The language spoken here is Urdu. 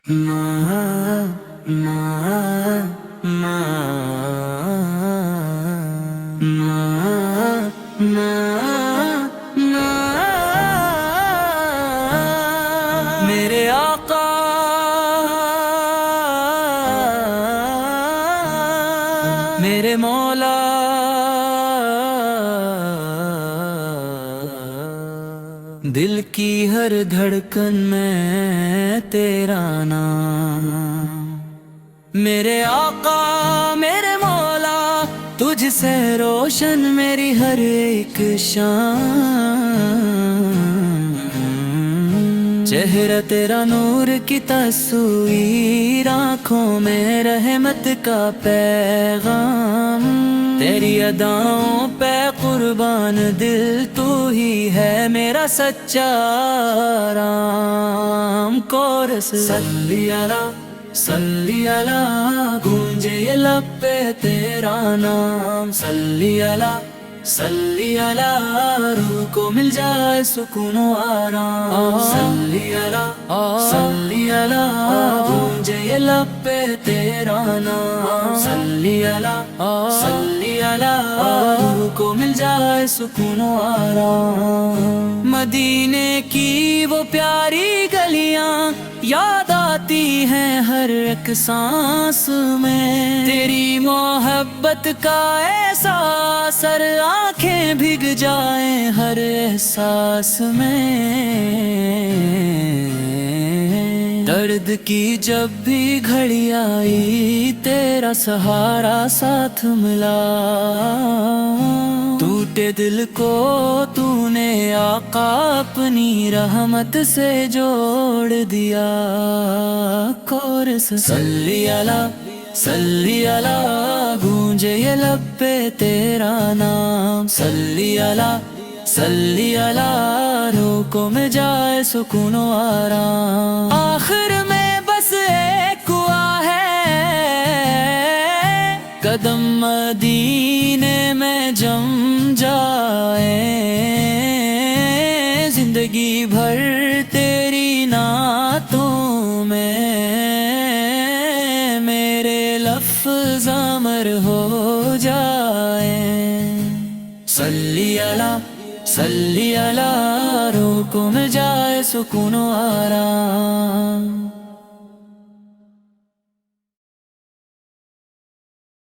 میرے آقا میرے مولا دل کی ہر دھڑکن میں تیرا نام، میرے آقا میرے مولا تجھ سے روشن میری ہر ایک شان، چہرہ تیرا نور کی تصویر، آنکھوں میں رحمت کا پیغام، تیری اداؤں پہ قربان دل، تو ہی ہے میرا سچا آرام۔ کورس صلی اللہ گونجے یہ لب پہ تیرا نام، صلی اللہ روح کو مل جائے سکون و آرام، صلی اللہ گونجے یہ لب پہ تیرا نام، صلی اللہ روح کو مل جائے سکون و آرام۔ مدینے کی وہ پیاری گلیاں یاد آتی ہیں ہر ایک سانس میں، تیری محبت کا احساس، ہر آنکھیں بھگ جائیں ہر احساس میں، درد کی جب بھی گھڑی آئی تیرا سہارا ساتھ ملا، ٹوٹے دل کو تو نے آقا اپنی رحمت سے جوڑ دیا۔ کورس صلی اللہ گونجے یہ لب پہ تیرا نام، صلی اللہ روح کو مل جائے سکون و آرام۔ آخر میں بس ایک ہوا ہے قدم مدینے میں جم جائے، زندگی بھر تیری نعتوں میں میرے لفظ امر ہو جائے، صلی اللہ روح کو مل جائے سکون و آرام۔